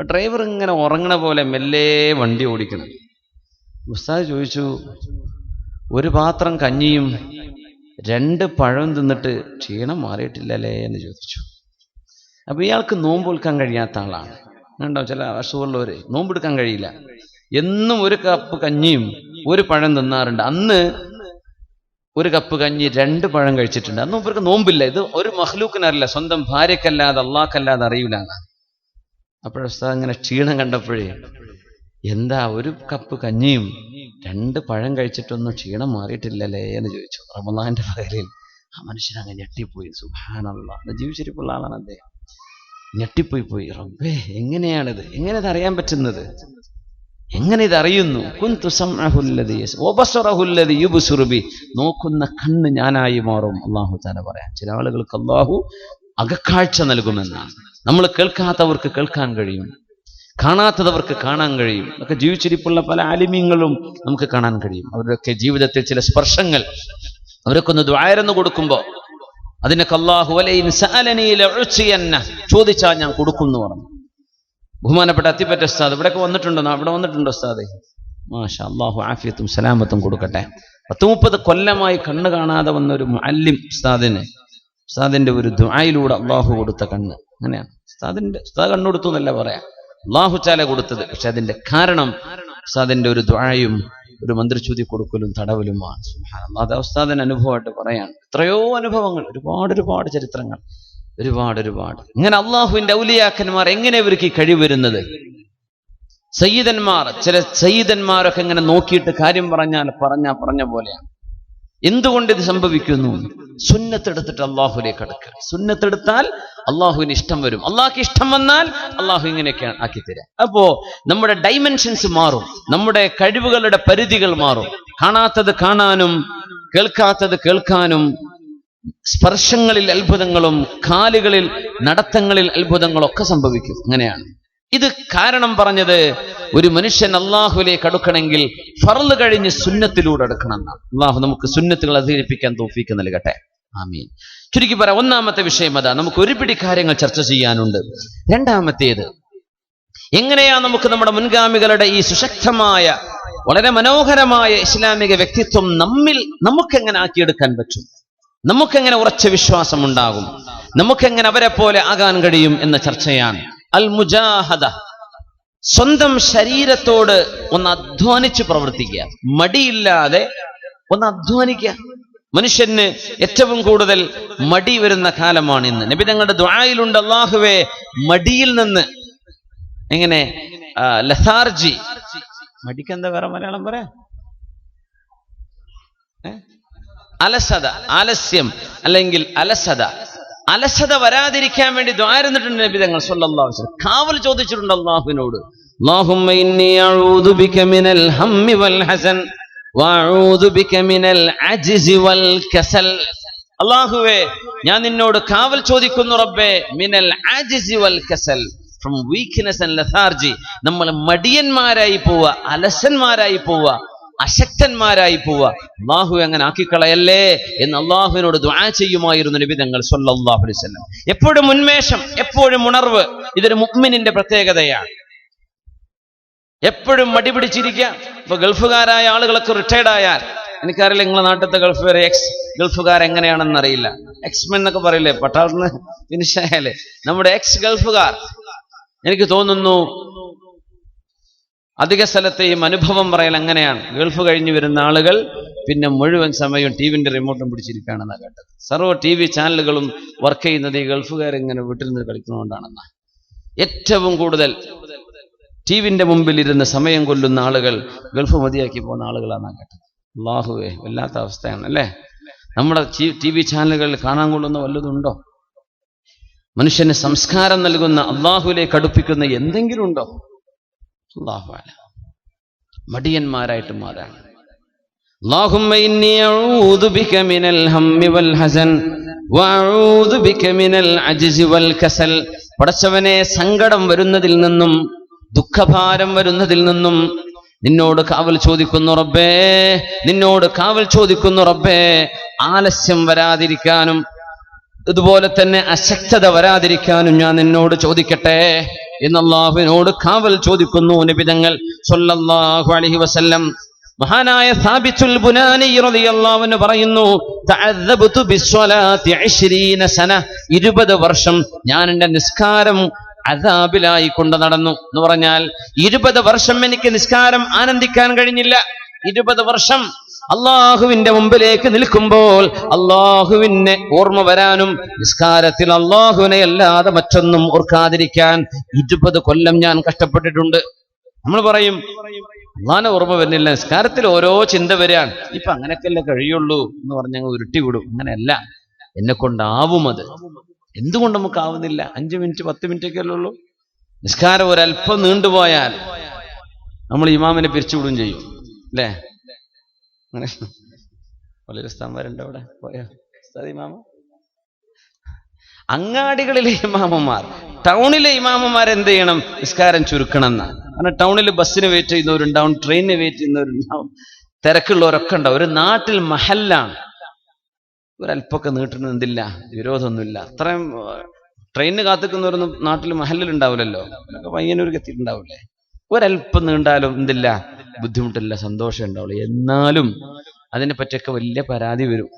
Driver ഇങ്ങനെ ഉറങ്ങണ പോലെ മെല്ലെ വണ്ടി ഓടിക്കണം. ഉസ്താദ് ചോദിച്ചു, ഒരു പാത്രം കഞ്ഞിയും 2 പഴം തിന്നിട്ട് ക്ഷീണം മാറിയിട്ടില്ലല്ലേ എന്ന് ചോദിച്ചു. അപ്പൊ ഇയാൾക്ക് നോമ്പെടുക്കാൻ കഴിയാത്ത ആളാണ്. കണ്ടോ, ചില അസുഖമുള്ളവര് നോമ്പെടുക്കാൻ കഴിയില്ല. എന്നും 1 കപ്പ് കഞ്ഞിയും 1 പഴം തിന്നാറുണ്ട്. അന്ന് 1 കപ്പ് കഞ്ഞി 2 പഴം കഴിച്ചിട്ടുണ്ട്. അന്ന് ഇവർക്ക് നോമ്പില്ല. ഇത് ഒരു മഹ്ലൂക്കിനറിയില്ല, സ്വന്തം ഭാര്യക്കല്ലാതെ അള്ളാഹ്ക്കല്ലാതെ അറിയില്ല. അപ്പോഴുസ്താദ് ഇങ്ങനെ ക്ഷീണം കണ്ടപ്പോഴേ, എന്താ 1 കപ്പ് കഞ്ഞിയും 2 പഴം കഴിച്ചിട്ടൊന്നും ക്ഷീണം മാറിയിട്ടില്ലല്ലേ എന്ന് ചോദിച്ചു. റമളാന്റെ പകലിൽ ആ മനുഷ്യൻ അങ്ങ് ഞെട്ടിപ്പോയി. സുബ്ഹാനല്ലാഹ്, ജീവിച്ചിരിപ്പുള്ള ആളാണ് അദ്ദേഹം. ഞെട്ടിപ്പോയി. റബ്ബേ, എങ്ങനെയാണിത്? എങ്ങനെ ഇത് അറിയാൻ പറ്റുന്നത്? എങ്ങനെ ഇത് അറിയുന്നു? കുന്തു സമഅഹുല്ലദീ വബസറഹുല്ലദീ യുബ്സിറു ബി, നോക്കുന്ന കണ്ണ് ഞാനായി മാറും. അല്ലാഹു തആല പറയാം, ചില ആളുകൾക്ക് അല്ലാഹു അകക്കാഴ്ച നൽകുമെന്നാണ്. നമ്മൾ കേൾക്കാത്തവർക്ക് കേൾക്കാൻ കഴിയും, കാണാത്തവർക്ക് കാണാൻ കഴിയും. ഒക്കെ ജീവിച്ചിരിപ്പുള്ള പല ആലിമീങ്ങളും നമുക്ക് കാണാൻ കഴിയും. അവരുടെയൊക്കെ ജീവിതത്തിൽ ചില സ്പർശങ്ങൾ അവരൊക്കെ ഒന്ന് ദുആ കൊടുക്കുമ്പോൾ അതിനൊക്കെ അല്ലാഹു വലൈൻ സഅലനീ ലഉസിയന്ന, ചോദിച്ചാൽ ഞാൻ കൊടുക്കും എന്ന് പറഞ്ഞു. ബഹുമാനപ്പെട്ട അത്തിപ്പറ്റ ഉസ്താദ് ഇവിടെയൊക്കെ വന്നിട്ടുണ്ടോ? അവിടെ വന്നിട്ടുണ്ടോ ഉസ്താദ്? മാഷാ അല്ലാഹു ആഫിയത്തും സലാമത്തും കൊടുക്കട്ടെ. 10-30 കൊല്ലമായി കണ്ണ് കാണാതെ വന്ന ഒരു മുഅല്ലിം ഉസ്താദിന്റെ ഒരു ദുആയിലൂടെ അല്ലാഹു കൊടുത്ത കണ്ണ്. അങ്ങനെയാണ് ഉസ്താദ് കണ്ണു കൊടുത്തു എന്നല്ല പറയാം, അല്ലാഹു തആല കൊടുത്തത്. പക്ഷെ അതിന്റെ കാരണം ഉസ്താദിന്റെ ഒരു ദുആയും ഒരു മന്ത്രിച്ചൂതി കൊടുക്കലും തടവലുമാണ്. സുബ്ഹാനല്ലാഹ്, അത് ഉസ്താദിന്റെ അനുഭവമായിട്ട് പറയാണ്. എത്രയോ അനുഭവങ്ങൾ, ഒരുപാട് ചരിത്രങ്ങൾ, ഒരുപാട്. ഇങ്ങനെ അള്ളാഹുവിന്റെ ഔലിയാക്കന്മാർ എങ്ങനെ ഇവർക്ക് കഴിവ് വരുന്നത്? ചില സയ്യിദന്മാരൊക്കെ ഇങ്ങനെ നോക്കിയിട്ട് കാര്യം പറഞ്ഞ പോലെയാണ്. എന്തുകൊണ്ട് ഇത് സംഭവിക്കുന്നു? സുന്നത്തെടുത്തിട്ട് അള്ളാഹുലേക്ക് അടുക്കുക. സുന്നത്തെടുത്താൽ അള്ളാഹുവിന് ഇഷ്ടം വരും. അള്ളാഹ്ക്ക് ഇഷ്ടം വന്നാൽ അള്ളാഹു ഇങ്ങനെയൊക്കെ ആക്കി തരാം. അപ്പോ നമ്മുടെ ഡൈമെൻഷൻസ് മാറും, നമ്മുടെ കഴിവുകളുടെ പരിധികൾ മാറും. കാണാത്തത് കാണാനും കേൾക്കാത്തത് കേൾക്കാനും, സ്പർശങ്ങളിൽ അത്ഭുതങ്ങളും കാലുകളിൽ നടത്തങ്ങളിൽ അത്ഭുതങ്ങളും ഒക്കെ സംഭവിക്കും. അങ്ങനെയാണ് ഇത് കാരണം പറഞ്ഞത്. ഒരു മനുഷ്യൻ അള്ളാഹുവിലേക്ക് അടുക്കണമെങ്കിൽ ഫർള് കഴിഞ്ഞ് സുന്നത്തിലൂടെ അടുക്കണം. അള്ളാഹു നമുക്ക് സുന്നത്തുകൾ അധികരിപ്പിക്കാൻ തൗഫീക്ക് നൽകട്ടെ. ആമീൻ. ചുരുക്കി പറയാം, ഒന്നാമത്തെ വിഷയം അതാ. നമുക്ക് ഒരു പിടി കാര്യങ്ങൾ ചർച്ച ചെയ്യാനുണ്ട്. രണ്ടാമത്തേത്, എങ്ങനെയാ നമുക്ക് നമ്മുടെ മുൻഗാമികളുടെ ഈ സുശക്തമായ വളരെ മനോഹരമായ ഇസ്ലാമിക വ്യക്തിത്വം നമുക്കെങ്ങനെ ആക്കിയെടുക്കാൻ പറ്റും? നമുക്കെങ്ങനെ ഉറച്ച വിശ്വാസം ഉണ്ടാകും? നമുക്കെങ്ങനെ അവരെ പോലെ ആകാൻ കഴിയും എന്ന ചർച്ചയാണ്. അൽ മുജാഹദ, സ്വന്തം ശരീരത്തോട് ഒന്ന് അധ്വാനിച്ച് പ്രവർത്തിക്കുക, മടിയില്ലാതെ ഒന്ന് അധ്വാനിക്കുക. മനുഷ്യന് ഏറ്റവും കൂടുതൽ മടി വരുന്ന കാലമാണ് ഇന്ന്. നബി തങ്ങളുടെ ദുആയിലുണ്ട്, അല്ലാഹുവേ, മടിയിൽ നിന്ന് എങ്ങനെ ലഥാർജി, മടിക്ക് എന്താ വേറെ മലയാളം പറയാ? അലസത, ആലസ്യം അല്ലെങ്കിൽ അലസത വരാതിരിക്കാൻ വേണ്ടി ദുആ ഇരുന്നിട്ടുണ്ട് നബി തങ്ങൾ സല്ലല്ലാഹു അലൈഹി വസല്ലം. കാവൽ ചോദിച്ചിട്ടുണ്ട് അല്ലാഹുവിനോട്. അല്ലാഹുമ്മ ഇന്നി അഊദു ബിക മിനൽ ഹമ്മി വൽ ഹസൻ വഅഊദു ബിക മിനൽ അജ്സി വൽ കസൽ. അല്ലാഹുവേ, ഞാൻ നിന്നോട് കാവൽ ചോദിക്കുന്നു റബ്ബേ, മിനൽ അജ്സി വൽ കസൽ, ഫ്രം വീക്ക്നെസ് ആൻഡ് ലെഥാർജി. നമ്മൾ മടിയന്മാരായി പോവുക, അലസന്മാരായി പോവുക, അശക്തന്മാരായി പോവുക. അല്ലാഹു അങ്ങനെ ആക്കിക്കളയല്ലേ എന്ന് അല്ലാഹുവിനോട് ദുആ ചെയ്യുമായിരുന്നു നബി തങ്ങൾ സല്ലല്ലാഹു അലൈഹി വസല്ലം. എപ്പോഴും ഉന്മേഷം, എപ്പോഴും ഉണർവ്. ഇതൊരു മുഅ്മിനിന്റെ പ്രത്യേകതയാണ്. എപ്പോഴും മടി പിടിച്ചിരിക്കുക. ഇപ്പൊ ഗൾഫുകാരായ ആളുകളൊക്കെ റിട്ടയർഡ് ആയാൽ, എനിക്കറിയില്ല നിങ്ങളെ നാട്ടിലത്തെ ഗൾഫുകാർ, എക്സ് ഗൾഫുകാർ എങ്ങനെയാണെന്ന് അറിയില്ല. എക്സ്മെൻ എന്നൊക്കെ പറയില്ലേ, പട്ടാളത്തിന് ഫിനിഷ് ആയാലേ. നമ്മുടെ എക്സ് ഗൾഫുകാർ, എനിക്ക് തോന്നുന്നു അധിക സ്ഥലത്തെയും അനുഭവം പറയൽ അങ്ങനെയാണ്. ഗൾഫ് കഴിഞ്ഞ് വരുന്ന ആളുകൾ പിന്നെ മുഴുവൻ സമയവും ടിവിന്റെ റിമോട്ടും പിടിച്ചിരിക്കുകയാണെന്നാണ് കേട്ടത്. സർവ്വ TV ചാനലുകളും വർക്ക് ചെയ്യുന്നത് ഈ ഗൾഫുകാരിങ്ങനെ വീട്ടിൽ നിന്ന് കളിക്കുന്നതുകൊണ്ടാണെന്നാണ്. ഏറ്റവും കൂടുതൽ ടിവിന്റെ മുമ്പിൽ ഇരുന്ന് സമയം കൊല്ലുന്ന ആളുകൾ ഗൾഫ് മതിയാക്കി പോകുന്ന ആളുകളാണെന്നാണ് കേട്ടത്. അല്ലാഹുവേ, വല്ലാത്ത അവസ്ഥയാണ് അല്ലേ? നമ്മുടെ TV ചാനലുകളിൽ കാണാൻ കൊള്ളുന്ന വല്ലതുണ്ടോ? മനുഷ്യന് സംസ്കാരം നൽകുന്ന, അള്ളാഹുവിലേക്ക് അടുപ്പിക്കുന്ന എന്തെങ്കിലും ഉണ്ടോ? അല്ലാഹു അലം. മടിയന്മാരായിട്ട് മാറാണ്. അല്ലാഹുമ്മ ഇന്നി അഊദു ബിക മിനൽ ഹമ്മി വൽ ഹസൻ വഅഊദു ബിക മിനൽ അജ്സി വൽ കസൽ. പടച്ചവനെ, സങ്കടം വരുന്നതിൽ നിന്നും ദുഃഖഭാരം വരുന്നതിൽ നിന്നും നിന്നോട് കാവൽ ചോദിക്കുന്നു റബ്ബേ, നിന്നോട് കാവൽ ചോദിക്കുന്നു റബ്ബേ. ആലസ്യം വരാതിരിക്കാനും ഇതുപോലെ തന്നെ അശക്തത വരാതിരിക്കാനും ഞാൻ നിന്നോട് ചോദിക്കട്ടെ എന്ന് അല്ലാഹുവിനോട് കാവൽ ചോദിക്കുന്നു നബി തങ്ങൾ സ്വല്ലല്ലാഹു അലൈഹി വസല്ലം. മഹാനായ സാബിത്തുൽ ബുനാനി റളിയല്ലാഹു അൻഹു പറയുന്നു, തഅദ്ദബതു ബിസ്സലാത്തി 20 സന, 20 വർഷം ഞാൻ എൻ്റെ നിസ്കാരം അദാബിലായി കൊണ്ട് നടന്നു എന്ന് പറഞ്ഞാൽ 20 വർഷം എനിക്ക് നിസ്കാരം ആനന്ദിക്കാൻ കഴിഞ്ഞില്ല. 20 വർഷം അള്ളാഹുവിന്റെ മുമ്പിലേക്ക് നിൽക്കുമ്പോൾ അള്ളാഹുവിനെ ഓർമ്മ വരാനും നിസ്കാരത്തിൽ അള്ളാഹുവിനെ അല്ലാതെ മറ്റൊന്നും ഓർക്കാതിരിക്കാൻ 20 കൊല്ലം ഞാൻ കഷ്ടപ്പെട്ടിട്ടുണ്ട്. നമ്മൾ പറയും അള്ളാഹിനെ ഓർമ്മ വരുന്നില്ല, നിസ്കാരത്തിൽ ഓരോ ചിന്ത വരികയാണ്, ഇപ്പൊ അങ്ങനെയൊക്കെയല്ലേ കഴിയുള്ളൂ എന്ന് പറഞ്ഞങ്ങ് ഉരുട്ടി വിടും. അങ്ങനെയല്ല, എന്നെ കൊണ്ടാവും. അത് എന്തുകൊണ്ട് നമുക്ക് ആവുന്നില്ല? 5 മിനിറ്റ് 10 മിനിറ്റ് ഒക്കെ അല്ലേ ഉള്ളൂ. നിസ്കാരം ഒരല്പം നീണ്ടുപോയാൽ നമ്മൾ ഇമാമിനെ പിരിച്ചുവിടുകയും ചെയ്യും, അല്ലേ? അങ്ങനെ വളരെ സ്ഥാനമാരുണ്ട് അവിടെ പോയ ഇമാമ. അങ്ങാടികളിലെ ഇമാമന്മാർ, ടൗണിലെ ഇമാമന്മാർ എന്ത് ചെയ്യണം? നിസ്കാരം ചുരുക്കണം എന്നാണ്. കാരണം ടൗണിൽ ബസ്സിന് വെയിറ്റ് ചെയ്യുന്നവരുണ്ടാവും, ട്രെയിനിന് വെയിറ്റ് ചെയ്യുന്നവരുണ്ടാവും, തിരക്കുള്ളവരൊക്കെ ഉണ്ടാവും. ഒരു നാട്ടിൽ മഹല്ലാണ്, ഒരല്പമൊക്കെ നീട്ടുന്നത് എന്തില്ല, വിരോധമൊന്നുമില്ല. അത്രയും ട്രെയിനിന് കാത്തിക്കുന്നവരൊന്നും നാട്ടിൽ മഹല്ലിൽ ഉണ്ടാവില്ലല്ലോ, അതൊക്കെ പയ്യന്നൂർക്ക് എത്തിയിട്ടുണ്ടാവില്ലേ. ഒരല്പം നീണ്ടാലും എന്തില്ല, ബുദ്ധിമുട്ടില്ല, സന്തോഷം ഉണ്ടാവുള്ളൂ. എന്നാലും അതിനെ പറ്റിയൊക്കെ വലിയ പരാതി വരും.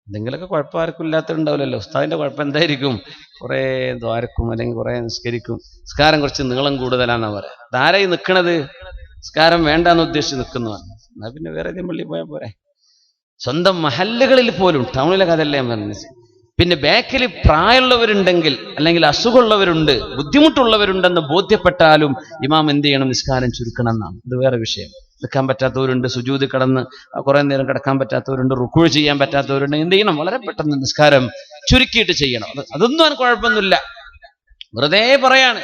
എന്തെങ്കിലുമൊക്കെ കുഴപ്പം ആർക്കും ഇല്ലാത്തതുണ്ടാവില്ലല്ലോ. ഉസ്താദിന്റെ കുഴപ്പം എന്തായിരിക്കും? കുറെ ദ്വാരക്കും അല്ലെങ്കിൽ കുറെ നിസ്കരിക്കും, നിസ്കാരം കുറച്ച് നീളം കൂടുതലാന്നാ പറയാ. ധാരായി നിൽക്കണത് നിസ്കാരം വേണ്ടാന്ന് ഉദ്ദേശിച്ച് നിൽക്കുന്നതാണ്. എന്നാ പിന്നെ വേറെ ഏതെങ്കിലും പള്ളി പോയാൽ പോരെ. സ്വന്തം മഹല്ലുകളിൽ പോലും, ടൗണിലെ കഥയല്ലേ ഞാൻ പറഞ്ഞത്. പിന്നെ ബാക്കിൽ പ്രായമുള്ളവരുണ്ടെങ്കിൽ അല്ലെങ്കിൽ അസുഖമുള്ളവരുണ്ട്, ബുദ്ധിമുട്ടുള്ളവരുണ്ടെന്ന് ബോധ്യപ്പെട്ടാലും ഇമാം എന്ത് ചെയ്യണം? നിസ്കാരം ചുരുക്കണം എന്നാണ്. ഇത് വേറെ വിഷയം. നിൽക്കാൻ പറ്റാത്തവരുണ്ട്, സുജൂദ് കടന്ന് കുറെ നേരം കിടക്കാൻ പറ്റാത്തവരുണ്ട്, റുക്കൂഴ് ചെയ്യാൻ പറ്റാത്തവരുണ്ട്. എന്ത് ചെയ്യണം? വളരെ പെട്ടെന്ന് നിസ്കാരം ചുരുക്കിയിട്ട് ചെയ്യണം. അതൊന്നും അവന് കുഴപ്പമൊന്നുമില്ല. വെറുതെ പറയാണ്,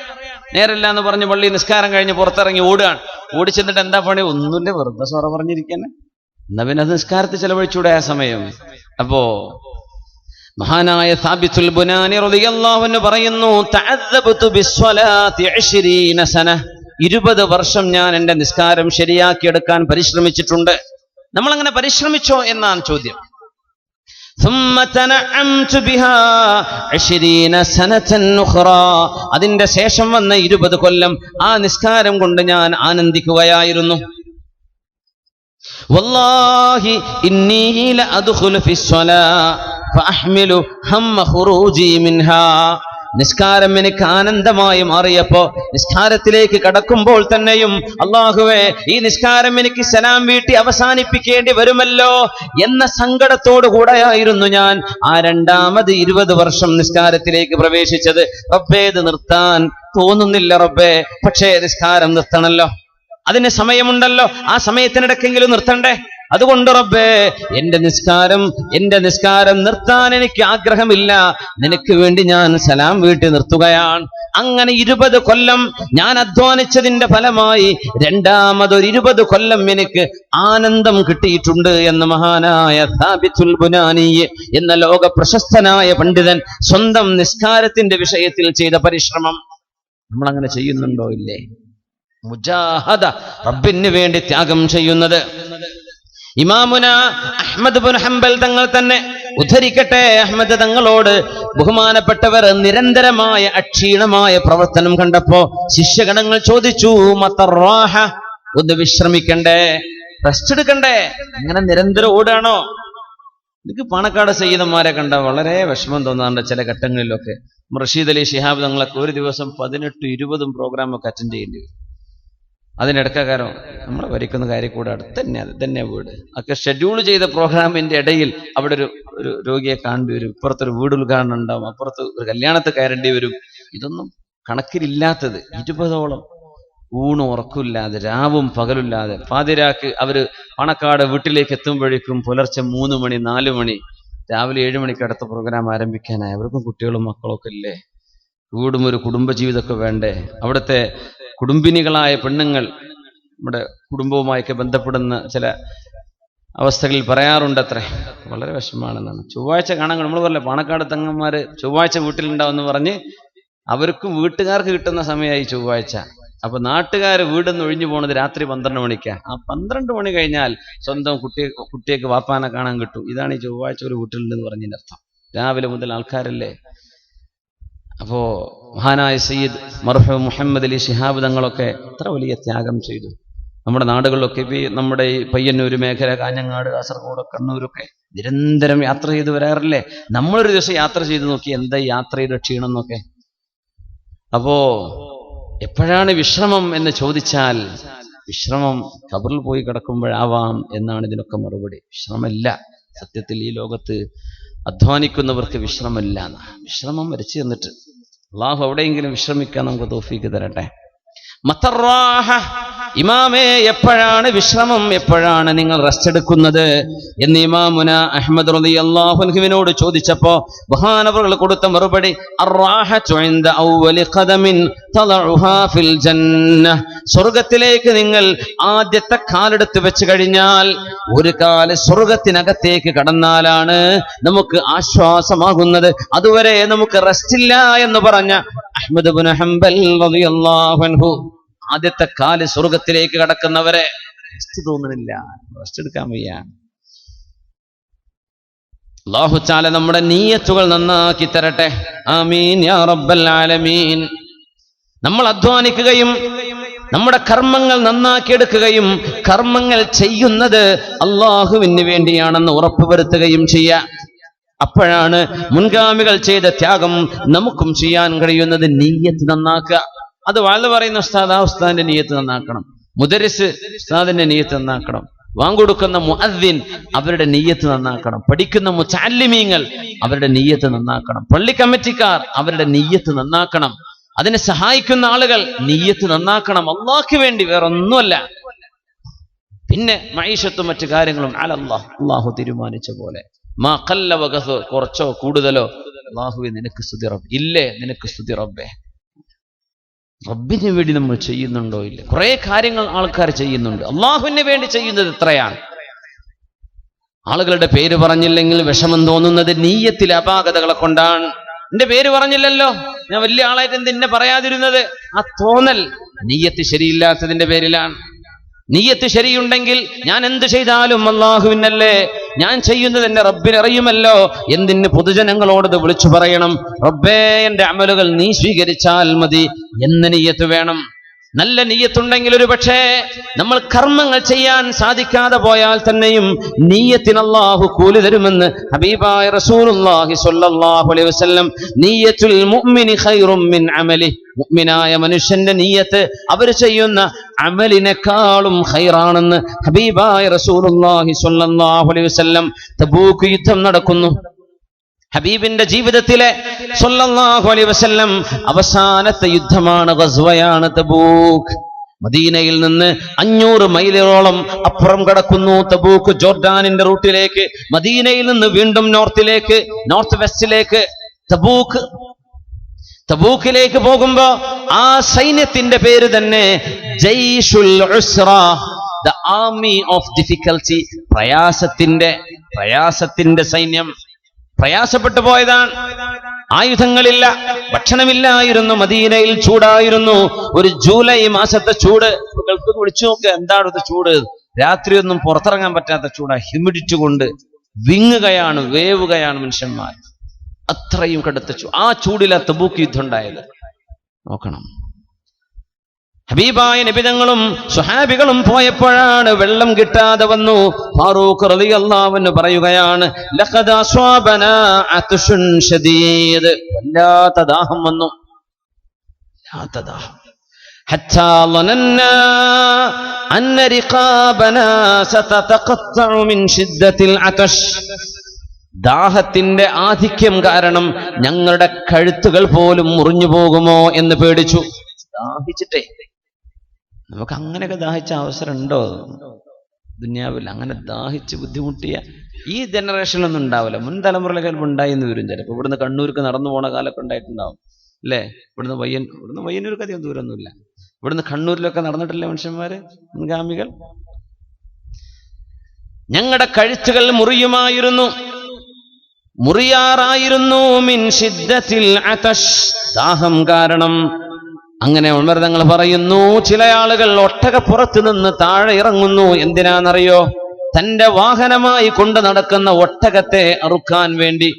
നേരല്ല എന്ന് പറഞ്ഞ് പള്ളി നിസ്കാരം കഴിഞ്ഞ് പുറത്തിറങ്ങി ഓടുകയാണ്. ഓടിച്ചെന്നിട്ട് എന്താ പണി? ഒന്നുമില്ല, വെറുതെ സൊറ പറഞ്ഞിരിക്കാൻ. എന്നാ പിന്നെ അത് നിസ്കാരത്തിൽ ചെലവഴിച്ചൂടെ ആ സമയം? അപ്പോ മഹാനായ സാബിത്തുൽ ബുനാനി റളിയല്ലാഹു അൻഹു പറയുന്നു, തഅദ്ദബതു ബിസ്സലാത്തി 20 സന, 20 വർഷം ഞാൻ എൻ്റെ നിസ്കാരം ശരിയാക്കിയെടുക്കാൻ പരിശ്രമിച്ചിട്ടുണ്ട്. നമ്മൾ അങ്ങനെ പരിശ്രമിച്ചോ എന്നാണ് ചോദ്യം. ثم تنعمت بها 20 سنة أخرى, അതിന്റെ ശേഷം വന്ന 20 കൊല്ലം ആ നിസ്കാരം കൊണ്ട് ഞാൻ ആനന്ദിക്കുകയായിരുന്നു. വല്ലാഹി ഇന്നി ലഅദ്ഖുലു ഫിസ്സലാ ഫഅഹ്മിലു ഹമ്മ ഖുറൂജി മിൻഹാ. നിസ്കാരം എനിക്ക് ആനന്ദമായി മാറിയപ്പോ നിസ്കാരത്തിലേക്ക് കടക്കുമ്പോൾ തന്നെയും അല്ലാഹുവേ, ഈ നിസ്കാരം എനിക്ക് സലാം വീട്ടി അവസാനിപ്പിക്കേണ്ടി വരുമല്ലോ എന്ന സങ്കടത്തോടു കൂടെയായിരുന്നു ഞാൻ ആ രണ്ടാമത് 20 വർഷം നിസ്കാരത്തിലേക്ക് പ്രവേശിച്ചത്. റബ്ബേ, ഇത് നിർത്താൻ തോന്നുന്നില്ല റബ്ബേ, പക്ഷേ നിസ്കാരം നിർത്തണല്ലോ, അതിന് സമയമുണ്ടല്ലോ, ആ സമയത്തിനിടയ്ക്കെങ്കിലും നിർത്തണ്ടേ. അതുകൊണ്ട് റബ്ബേ, എന്റെ നിസ്കാരം നിർത്താൻ എനിക്ക് ആഗ്രഹമില്ല, നിനക്ക് വേണ്ടി ഞാൻ സലാം വീട്ടി നിർത്തുകയാണ്. അങ്ങനെ 20 കൊല്ലം ഞാൻ അധ്വാനിച്ചതിന്റെ ഫലമായി രണ്ടാമതൊരു 20 കൊല്ലം എനിക്ക് ആനന്ദം കിട്ടിയിട്ടുണ്ട് എന്ന് മഹാനായ സാബിത്തുൽ ബുനാനി എന്ന ലോക പ്രശസ്തനായ പണ്ഡിതൻ സ്വന്തം നിസ്കാരത്തിന്റെ വിഷയത്തിൽ ചെയ്ത പരിശ്രമം നമ്മളങ്ങനെ ചെയ്യുന്നുണ്ടോ? ഇല്ലേ? മുജാഹദ, റബ്ബിന് വേണ്ടി ത്യാഗം ചെയ്യുന്നത്. ഇമാമുന അഹ്മദ് ഇബ്നു ഹംബൽ തങ്ങൾ തന്നെ ഉദ്ധരിക്കട്ടെ, അഹ്മദ് തങ്ങളോട് ബഹുമാനപ്പെട്ടവർ നിരന്തരമായ അക്ഷീണമായ പ്രവർത്തനം കണ്ടപ്പോ ശിഷ്യഗണങ്ങൾ ചോദിച്ചു, മത്തറാഹ, ഒന്ന് വിശ്രമിക്കണ്ടേ, റെസ്റ്റ് എടുക്കണ്ടേ, ഇങ്ങനെ നിരന്തരം ഓടാണോ? എനിക്ക് പാണക്കാട് സയ്യിദന്മാരെ കണ്ട വളരെ വിഷമം തോന്നാറുണ്ട് ചില ഘട്ടങ്ങളിലൊക്കെ. റഷീദ് അലി ശിഹാബ് തങ്ങളൊക്കെ ഒരു ദിവസം 18-20 പ്രോഗ്രാമൊക്കെ അറ്റൻഡ് ചെയ്യേണ്ടി വരും. അതിനിടക്കാരോ നമ്മളെ വരിക്കുന്ന കാര്യക്കൂടെ അടുത്ത് തന്നെ, അത് തന്നെ വീട് ഒക്കെ ഷെഡ്യൂൾ ചെയ്ത പ്രോഗ്രാമിന്റെ ഇടയിൽ അവിടെ ഒരു രോഗിയെ കാണേണ്ടി വരും, ഇപ്പുറത്തൊരു വീട് ഉദ്ഘാടനം ഉണ്ടാവും, അപ്പുറത്ത് ഒരു കല്യാണത്തിൽ കയറേണ്ടി വരും. ഇതൊന്നും കണക്കിലില്ലാത്തത് 20ഓളം ഊണും ഉറക്കില്ലാതെ രാവും പകലില്ലാതെ പാതിരാക്ക് അവര് പാണക്കാട് വീട്ടിലേക്ക് എത്തുമ്പോഴേക്കും പുലർച്ചെ 3 മണി 4 മണി, രാവിലെ 7 മണിക്ക് അടുത്ത പ്രോഗ്രാം ആരംഭിക്കാനായി. അവർക്കും കുട്ടികളും മക്കളൊക്കെ ഇല്ലേ, വീടും ഒരു കുടുംബജീവിതമൊക്കെ വേണ്ടേ. അവിടുത്തെ കുടുംബിനികളായ പെണ്ണുങ്ങൾ നമ്മുടെ കുടുംബവുമായൊക്കെ ബന്ധപ്പെടുന്ന ചില അവസ്ഥകളിൽ പറയാറുണ്ട് അത്രേ, വളരെ വിഷമമാണെന്നാണ്. ചൊവ്വാഴ്ച കാണാൻ നമ്മൾ പറയില്ല, പാണക്കാട് തങ്ങന്മാര് ചൊവ്വാഴ്ച വീട്ടിലുണ്ടാവുമെന്ന് പറഞ്ഞ് അവർക്കും വീട്ടുകാർക്ക് കിട്ടുന്ന സമയമായി ചൊവ്വാഴ്ച. അപ്പൊ നാട്ടുകാർ വീടിന്ന് ഒഴിഞ്ഞു പോണത് രാത്രി 12 മണിക്കാ. ആ 12 മണി കഴിഞ്ഞാൽ സ്വന്തം കുട്ടിയേക്ക് വാപ്പാനെ കാണാൻ കിട്ടും. ഇതാണ് ഈ ചൊവ്വാഴ്ച ഒരു വീട്ടിലുണ്ടെന്ന് പറഞ്ഞതിന്റെ അർത്ഥം. രാവിലെ മുതൽ ആൾക്കാരല്ലേ. അപ്പോ മഹാനായ സയ്യിദ് മർഹൂം മുഹമ്മദ് അലി ശിഹാബ് തങ്ങളൊക്കെ എത്ര വലിയ ത്യാഗം ചെയ്തു. നമ്മുടെ നാടുകളിലൊക്കെ നമ്മുടെ ഈ പയ്യന്നൂർ മേഖല, കാഞ്ഞങ്ങാട്, കാസർഗോഡ്, കണ്ണൂരൊക്കെ നിരന്തരം യാത്ര ചെയ്ത് വരാറില്ലേ. നമ്മളൊരു ദിവസം യാത്ര ചെയ്ത് നോക്കി എന്താ യാത്രയുടെ ക്ഷീണം എന്നൊക്കെ. അപ്പോ എപ്പോഴാണ് വിശ്രമം എന്ന് ചോദിച്ചാൽ വിശ്രമം ഖബറിൽ പോയി കിടക്കുമ്പോഴാവാം എന്നാണ് ഇതിനൊക്കെ മറുപടി. വിശ്രമമില്ല. സത്യത്തിൽ ഈ ലോകത്ത് അധ്വാനിക്കുന്നവർക്ക് വിശ്രമമില്ല. വിശ്രമം വരച്ചു തന്നിട്ട് അള്ളാഹു എവിടെയെങ്കിലും വിശ്രമിക്കാൻ നമുക്ക് തൗഫീക്ക് തരട്ടെ. മത്തറാഹ, ഇമാമേ എപ്പോഴാണ് വിശ്രമം, എപ്പോഴാണ് നിങ്ങൾ റെസ്റ്റ് എടുക്കുന്നത് എന്ന് ഇമാമുന അഹ്മദ് റളിയല്ലാഹു അൻഹുവിനോട് ചോദിച്ചപ്പോ മഹാനവറുകൾ കൊടുത്ത മറുപടി അർറാഹതു ഇൻദ അവ്വലി ഖദമിൻ തളഉഹാ ഫിൽ ജന്നah. സ്വർഗ്ഗത്തിലേക്ക് നിങ്ങൾ ആദ്യത്തെ കാലെടുത്ത് വെച്ച് കഴിഞ്ഞാൽ, ഒരു കാല് സ്വർഗ്ഗത്തിനകത്തേക്ക് കടന്നാലാണ് നമുക്ക് ആശ്വാസമാകുന്നത്. അതുവരെ നമുക്ക് റെസ്റ്റ് ഇല്ല എന്ന് പറഞ്ഞ അഹ്മദ് ഇബ്നു ഹംബൽ റളിയല്ലാഹു അൻഹു, ആദ്യത്തെ കാല് സ്വർഗത്തിലേക്ക് കടക്കുന്നവരെ റെസ്റ്റ് തോന്നുന്നില്ല, റെസ്റ്റ് എടുക്കാൻ വയ്യ. അല്ലാഹു തആല നമ്മുടെ നിയ്യത്തുകൾ നന്നാക്കി തരട്ടെ. ആമീൻ യാ റബ്ബൽ ആലമീൻ. നമ്മൾ അധ്വാനിക്കുകയും നമ്മുടെ കർമ്മങ്ങൾ നന്നാക്കിയെടുക്കുകയും കർമ്മങ്ങൾ ചെയ്യുന്നത് അള്ളാഹുവിന് വേണ്ടിയാണെന്ന് ഉറപ്പുവരുത്തുകയും ചെയ്യുക. അപ്പോഴാണ് മുൻഗാമികൾ ചെയ്ത ത്യാഗം നമുക്കും ചെയ്യാൻ കഴിയുന്നത്. നിയ്യത്ത് നന്നാക്കുക. അത് വാഴ്ന്നു പറയുന്ന ഉസ്താദ്, ആ ഉസ്താദിന്റെ നിയ്യത്ത് നന്നാക്കണം. മുദരിസ് ഉസ്താദിന്റെ നിയ്യത്ത് നന്നാക്കണം. വാങ്കൊടുക്കുന്ന മുഅദ്ദിൻ അവരുടെ നിയ്യത്ത് നന്നാക്കണം. പഠിക്കുന്ന മുതഅല്ലിമീങ്ങൾ അവരുടെ നിയ്യത്ത് നന്നാക്കണം. പള്ളി കമ്മിറ്റിക്കാർ അവരുടെ നിയ്യത്ത് നന്നാക്കണം. അതിനെ സഹായിക്കുന്ന ആളുകൾ നിയ്യത്ത് നന്നാക്കണം. അള്ളാഹ്ക്ക് വേണ്ടി, വേറൊന്നുമല്ല. പിന്നെ മഈശത്തും മറ്റു കാര്യങ്ങളും അലല്ലാഹ്, അള്ളാഹു തീരുമാനിച്ച പോലെ. മാ ഖല്ല വഗസ, കുറച്ചോ കൂടുതലോ, അല്ലാഹുവേ നിനക്ക് സ്തുതി റബ്ബ്, ഇല്ലേ നിനക്ക് സ്തുതി റബ്ബേ. റബ്ബിന് വേണ്ടി നമ്മൾ ചെയ്യുന്നുണ്ടോ? ഇല്ല. കുറെ കാര്യങ്ങൾ ആൾക്കാർ ചെയ്യുന്നുണ്ട്. അള്ളാഹുവിന് വേണ്ടി ചെയ്യുന്നത് എത്രയാണ്? ആളുകളുടെ പേര് പറഞ്ഞില്ലെങ്കിൽ വിഷമം തോന്നുന്നത് നീയത്തിലെ അപാകതകളെ കൊണ്ടാണ്. എന്റെ പേര് പറഞ്ഞില്ലല്ലോ, ഞാൻ വലിയ ആളായിട്ട് എന്തിന്നെ പറയാതിരുന്നത്, ആ തോന്നൽ നീയത്ത് ശരിയില്ലാത്തതിന്റെ പേരിലാണ്. നീയത്ത് ശരിയുണ്ടെങ്കിൽ ഞാൻ എന്ത് ചെയ്താലും അള്ളാഹുവിനല്ലേ, ഞാൻ ചെയ്യുന്നത് എന്റെ റബ്ബിനറിയുമല്ലോ. എന്തിന് പൊതുജനങ്ങളോടത് വിളിച്ചു പറയണം? റബ്ബേ, എന്റെ അമലുകൾ നീ സ്വീകരിച്ചാൽ മതി എന്ന നീയത്ത് വേണം. നല്ല നീയത്തുണ്ടെങ്കിൽ ഒരു പക്ഷേ നമ്മൾ കർമ്മങ്ങൾ ചെയ്യാൻ സാധിക്കാതെ പോയാൽ തന്നെയും നീയത്തിന് അല്ലാഹു കൂലി തരുമെന്ന് ഹബീബായ റസൂലുള്ളാഹി സ്വല്ലല്ലാഹു അലൈഹി വസല്ലം, നീയത്തുൽ മുഅ്മിനി ഖൈറും മിൻ അമലി, മുഅ്മിനായ മനുഷ്യന്റെ നീയത്ത് അവർ ചെയ്യുന്ന അമലിനേക്കാളും ഖൈറാണെന്ന് ഹബീബായ റസൂലുള്ളാഹി സ്വല്ലല്ലാഹു അലൈഹി വസല്ലം. തബൂക്ക് യുദ്ധം നടക്കുന്നു. ഹബീബിന്റെ ജീവിതത്തിലെ സ്വല്ലല്ലാഹു അലൈഹി വസല്ലം അവസാനത്തെ യുദ്ധമാണ്, ഗസ്വയാണ് തബൂക്ക്. മദീനയിൽ നിന്ന് 500 മൈലോളം അപ്പുറം കടക്കുന്നു തബൂക്ക്, ജോർഡാനിന്റെ റൂട്ടിലേക്ക്. മദീനയിൽ നിന്ന് വീണ്ടും നോർത്ത് വെസ്റ്റിലേക്ക് തബൂക്കിലേക്ക് പോകുമ്പോ ആ സൈന്യത്തിന്റെ പേര് തന്നെ ജയ്ഷുൽ ഉസ്റ, ദ ആർമി ഓഫ് ഡിഫിക്കൽറ്റി, പ്രയാസത്തിന്റെ സൈന്യം. പ്രയാസപ്പെട്ടു പോയതാണ്. ആയുധങ്ങളില്ല, ഭക്ഷണമില്ലായിരുന്നു. മദീനയിൽ ചൂടായിരുന്നു. ഒരു ജൂലൈ മാസത്തെ ചൂട്. ഗൾഫ് വിളിച്ചു നോക്കുക, എന്താണ് ചൂട്? രാത്രിയൊന്നും പുറത്തിറങ്ങാൻ പറ്റാത്ത ചൂടാ. ഹ്യൂമിഡിറ്റി കൊണ്ട് വിങ്ങുകയാണ്, വേവുകയാണ് മനുഷ്യന്മാർ. അത്രയും കടുത്ത ചൂട്. ആ ചൂടിലാ തബൂക്ക് യുദ്ധം ഉണ്ടായത്. നോക്കണം. ഹബീബായ നബിതങ്ങളും സ്വഹാബികളും പോയപ്പോഴാണ് വെള്ളം കിട്ടാതെ വന്നു. ഫാറൂഖ് റളിയല്ലാഹു അൻഹു പറയുകയാണ്, ലഖദ് അസ്വാബനാ അത്ഷുൻ ശദീദ്, വല്ലാത്ത ദാഹം വന്നു, വല്ലാത്ത ദാഹം. ഹത്താ ളനന്നാ അന്ന റിഖാബനാ സതതഖത്തഉ മിൻ ശിദ്ദത്തിൽ അത്ഷ്, ദാഹത്തിന്റെ ആധിക്യം കാരണം ഞങ്ങളുടെ കഴുത്തുകൾ പോലും മുറിഞ്ഞു പോകുമോ എന്ന് പേടിച്ചു. ദാഹിച്ചിട്ടേ. നമുക്ക് അങ്ങനെയൊക്കെ ദാഹിച്ച അവസരം ഉണ്ടോ ദുനിയാവിൽ? അങ്ങനെ ദാഹിച്ച് ബുദ്ധിമുട്ടിയ ഈ ജനറേഷനിലൊന്നും ഉണ്ടാവില്ല. മുൻ തലമുറയിലൊക്കെ ഉണ്ടായി എന്ന് വരും. ചിലപ്പോൾ ഇവിടുന്ന് കണ്ണൂർക്ക് നടന്നു പോണ കാലമൊക്കെ ഉണ്ടായിട്ടുണ്ടാവും അല്ലേ? ഇവിടുന്ന് പയ്യന്നൂർക്ക് അധികം ദൂരമൊന്നുമില്ല. ഇവിടുന്ന് കണ്ണൂരിലൊക്കെ നടന്നിട്ടില്ലേ മനുഷ്യന്മാര്, മുൻഗാമികൾ? ഞങ്ങളുടെ കഴുത്തുകൾ മുറിയാറായിരുന്നു. മിൻ ശിദ്ദത്തിൽ അതശ്, ദാഹം കാരണം. അങ്ങനെ ഉമർ തങ്ങൾ പറയുന്നു, ചില ആളുകൾ ഒട്ടകപ്പുറത്ത് നിന്ന് താഴെ ഇറങ്ങുന്നു. എന്തിനാണെന്നറിയോ? തന്റെ വാഹനമായി കൊണ്ടു നടക്കുന്ന ഒട്ടകത്തെ അറുക്കാൻ വേണ്ടി.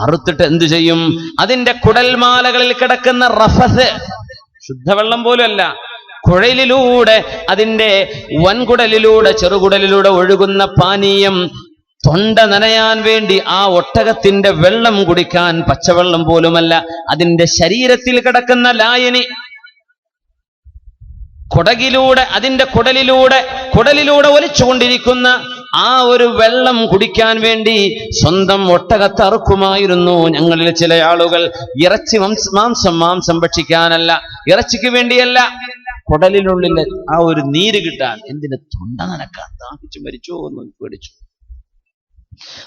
അറുത്തിട്ട് എന്തു ചെയ്യും? അതിന്റെ കുടൽമാലകളിൽ കിടക്കുന്ന റഫസ്, ശുദ്ധവെള്ളം പോലുമല്ല, കുഴലിലൂടെ, അതിന്റെ വൻകുടലിലൂടെ, ചെറുകുടലിലൂടെ ഒഴുകുന്ന പാനീയം തൊണ്ട നനയാൻ വേണ്ടി ആ ഒട്ടകത്തിന്റെ വെള്ളം കുടിക്കാൻ, പച്ചവെള്ളം പോലുമല്ല, അതിന്റെ ശരീരത്തിൽ കിടക്കുന്ന ലായനി, കുടകിലൂടെ, അതിന്റെ കുടലിലൂടെ ഒലിച്ചുകൊണ്ടിരിക്കുന്ന ആ ഒരു വെള്ളം കുടിക്കാൻ വേണ്ടി സ്വന്തം ഒട്ടകത്തെ അറുക്കുമായിരുന്നു. ഞങ്ങളിൽ ചില ആളുകൾ ഇറച്ചി മാംസം ഭക്ഷിക്കാനല്ല, ഇറച്ചിക്ക് വേണ്ടിയല്ല, കുടലിനുള്ളിൽ ആ ഒരു നീര് കിട്ടാൻ. എന്തിന്? തൊണ്ട നനക്കാൻ. ദാഹിച്ചു മരിച്ചോ എന്ന് പേടിച്ചു.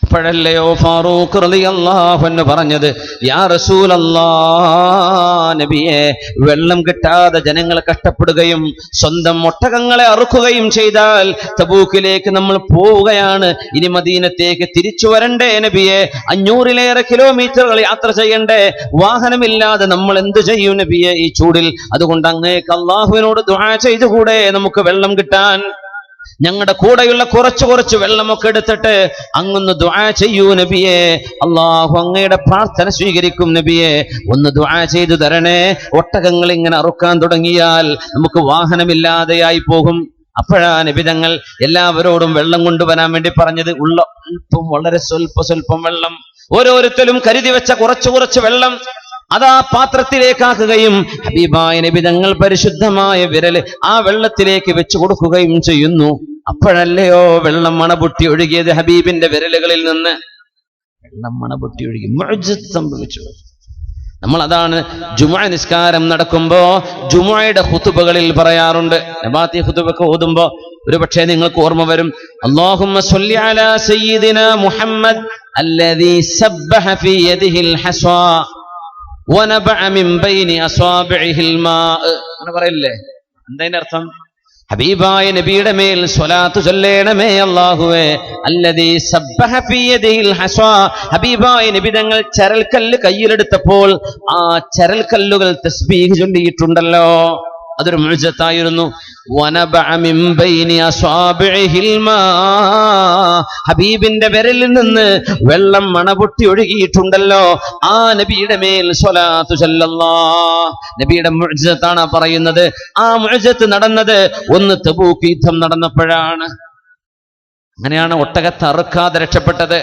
അപ്പോഴല്ലയോ ഫാറൂഖ് റളിയല്ലാഹു അൻഹു പറഞ്ഞത്, യാ റസൂലല്ലാഹ്, നബിയെ, വെള്ളം കിട്ടാതെ ജനങ്ങൾ കഷ്ടപ്പെടുകയും സ്വന്തം ഒട്ടകങ്ങളെ അറുക്കുകയും ചെയ്താൽ തബൂക്കിലേക്ക് നമ്മൾ പോവുകയാണ്, ഇനി മദീനത്തേക്ക് തിരിച്ചു വരണ്ടേ നബിയെ, 500-ലേറെ കിലോമീറ്ററുകൾ യാത്ര ചെയ്യണ്ടേ, വാഹനമില്ലാതെ നമ്മൾ എന്തു ചെയ്യും നബിയെ ഈ ചൂടിൽ? അതുകൊണ്ട് അങ്ങേക്ക് അള്ളാഹുവിനോട് ദുആ ചെയ്തുകൂടെ നമുക്ക് വെള്ളം കിട്ടാൻ? ഞങ്ങളുടെ കൂടെയുള്ള കുറച്ച് വെള്ളമൊക്കെ എടുത്തിട്ട് അങ്ങൊന്ന് ദുആ ചെയ്യൂ നബിയെ, അള്ളാഹു അങ്ങയുടെ പ്രാർത്ഥന സ്വീകരിക്കും നബിയെ, ഒന്ന് ദുആ ചെയ്തു തരണേ. ഒട്ടകങ്ങൾ ഇങ്ങനെ അറുക്കാൻ തുടങ്ങിയാൽ നമുക്ക് വാഹനമില്ലാതെയായി പോകും. അപ്പോഴാ നബി തങ്ങൾ എല്ലാവരോടും വെള്ളം കൊണ്ടുവരാൻ വേണ്ടി പറഞ്ഞത്. ഉള്ളപ്പം വളരെ സ്വല്പം വെള്ളം, ഓരോരുത്തരും കരുതി വെച്ച കുറച്ച് വെള്ളം അതാ പാത്രത്തിലേക്കാക്കുകയും ഹബീബായ നബി തങ്ങൾ പരിശുദ്ധമായ വിരല് ആ വെള്ളത്തിലേക്ക് വെച്ചു കൊടുക്കുകയും ചെയ്യുന്നു. അപ്പോഴല്ലയോ വെള്ളം മണപൊട്ടി ഒഴുകിയത് ഹബീബിന്റെ വിരലുകളിൽ നിന്ന്. വെള്ളം മണപൊട്ടി ഒഴുകി, മുഅ്ജിസ് സംഭവിച്ചു. നമ്മൾ അതാണ് ജുമുഅ നിസ്കാരം നടക്കുമ്പോ ജുമുഅയുടെ ഖുതുബകളിൽ പറയാറുണ്ട്. നബാത്തി ഖുതുബൊക്കെ ഓതുമ്പോ ഒരുപക്ഷെ നിങ്ങൾക്ക് ഓർമ്മ വരും, അല്ലാഹുമ്മ സ്വല്ലി അലാ സയ്യിദിനാ മുഹമ്മദ് അല്ലദീ സബ്ബഹ ഫീ യദിഹിൽ ഹസ്വാ വനബഅ മിൻ ബൈനി അസ്വാബിഹിൽ മാ. അങ്ങനെ പറയില്ലേ? എന്താ അതിന്റെ അർത്ഥം? ഹബീബായ നബിയുടെ മേൽ സ്വലാത്ത് ചൊല്ലേണമേ അല്ലാഹുവേ. അല്ലദീ സബ്ബഹ ഫീ യദിഹിൽ ഹസ്വാ, ഹബീബായ നബി തങ്ങൾ ചരൽക്കല്ല് കയ്യിലെടുത്തപ്പോൾ ആ ചരൽക്കല്ലുകൾ തസ്ബീഹ് ചൊല്ലിയിട്ടുണ്ടല്ലോ, അതൊരു മുഅ്ജിസത്തായിരുന്നു. വനബഅ മിൻ ബൈനി അസ്വാബിഹിൽ മാ, ഹബീബിന്റെ വിരലിൽ നിന്ന് വെള്ളം മണപൊട്ടി ഒഴുകിയിട്ടുണ്ടല്ലോ. ആ നബിയുടെ മേൽ സ്വലാത്തു ചൊല്ലല്ലാഹ്. നബിയുടെ മുഅ്ജിസത്താണ് പറയുന്നത്. ആ മുഅ്ജിസത്ത് നടന്നത് ഒന്ന് തബൂക്ക് യുദ്ധം നടന്നപ്പോഴാണ്. അങ്ങനെയാണ് ഒട്ടകത്തെ അറുക്കാതെ രക്ഷപ്പെട്ടത്.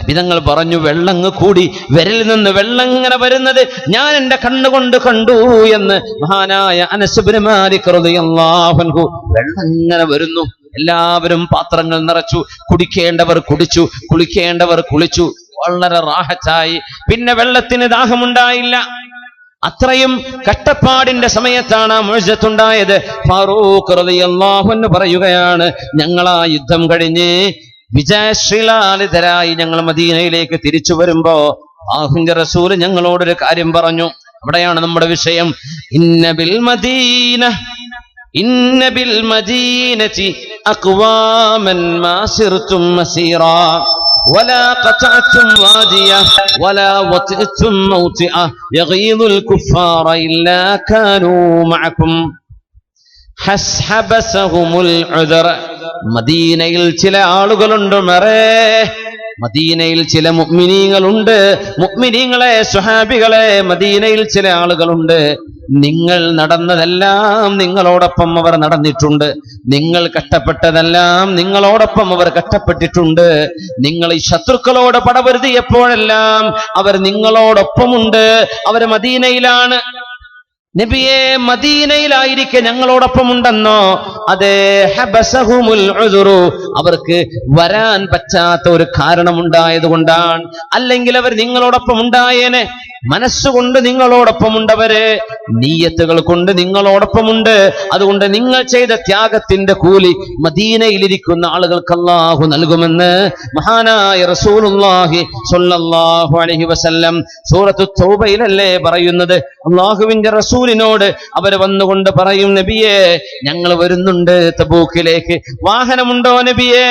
വിധങ്ങൾ പറഞ്ഞു, വെള്ളങ്ങ് കൂടി, വിരലിൽ നിന്ന് വെള്ളം ഇങ്ങനെ വരുന്നത് ഞാൻ എന്റെ കണ്ണുകൊണ്ട് കണ്ടു എന്ന് മഹാനായ അനസ് ഇബ്നു മാലിക് റളിയല്ലാഹു അൻഹു. വെള്ളം ഇങ്ങനെ വരുന്നു, എല്ലാവരും പാത്രങ്ങൾ നിറച്ചു, കുടിക്കേണ്ടവർ കുടിച്ചു, കുളിക്കേണ്ടവർ കുളിച്ചു, വളരെ റാഹത്തായി. പിന്നെ വെള്ളത്തിന് ദാഹമുണ്ടായില്ല. അത്രയും കഷ്ടപ്പാടിന്റെ സമയത്താണ് ആ മുഅ്ജിസത്തുണ്ടായത്. ഫാറൂഖ് റളിയല്ലാഹു അൻഹു പറയുകയാണ്, ഞങ്ങൾ ആ യുദ്ധം കഴിഞ്ഞ് വിജയശ്രീലാളിതരായി ഞങ്ങൾ മദീനയിലേക്ക് തിരിച്ചു വരുമ്പോ അല്ലാഹുവിന്റെ റസൂൽ ഞങ്ങളോടൊരു കാര്യം പറഞ്ഞു. അവിടെയാണ് നമ്മുടെ വിഷയം. ഇന്ന ബിൽ മദീനതി അഖ്വാമൻ മാ സിർതും മസീറാ ولا قطعتم واديا ولا وطئتم موطئا يغيظ الكفار إلا كانوا معكم حسبسهم العذر. മദീനയിൽ ചില ആളുകളുണ്ട് മറേ, മദീനയിൽ ചില മുഅ്മിനീങ്ങളുണ്ട്, മുഅ്മിനീങ്ങളെ സ്വഹാബികളെ, മദീനയിൽ ചില ആളുകളുണ്ട്. നിങ്ങൾ നടന്നതെല്ലാം നിങ്ങളോടൊപ്പം അവർ നടന്നിട്ടുണ്ട്, നിങ്ങൾ കഷ്ടപ്പെട്ടതെല്ലാം നിങ്ങളോടൊപ്പം അവർ കഷ്ടപ്പെട്ടിട്ടുണ്ട്. നിങ്ങൾ ഈ ശത്രുക്കളോട് പടപൊരുതിയപ്പോഴെല്ലാം അവർ നിങ്ങളോടൊപ്പമുണ്ട്. അവർ മദീനയിലാണ്. നബിയെ, മദീനയിലായിരിക്കെ ഞങ്ങളോടൊപ്പമുണ്ടെന്നോ? അതെ, ഹബസഹുമുൽ ഉദ്റു, അവർക്ക് വരാൻ പറ്റാത്ത ഒരു കാരണമുണ്ടായത് കൊണ്ടാണ്. അല്ലെങ്കിൽ അവർ നിങ്ങളോടൊപ്പം ഉണ്ടായേനെ. മനസ്സുകൊണ്ട് നിങ്ങളോടൊപ്പമുണ്ടവര്, നീയത്തുകൾ കൊണ്ട് നിങ്ങളോടൊപ്പമുണ്ട്. അതുകൊണ്ട് നിങ്ങൾ ചെയ്ത ത്യാഗത്തിന്റെ കൂലി മദീനയിലിരിക്കുന്ന ആളുകൾക്ക് അല്ലാഹു നൽകുമെന്ന് മഹാനായ റസൂലുള്ളാഹി സ്വല്ലല്ലാഹു അലൈഹി വസല്ലം സൂറത്തു തൗബയിലല്ലേ പറയുന്നത്. അല്ലാഹുവിന്റെ റസൂലിനോട് അവർ വന്നുകൊണ്ട് പറയും, നബിയേ, ഞങ്ങൾ വരുന്നുണ്ട് തബൂക്കിലേക്ക്, വാഹനമുണ്ടോ നബിയേ?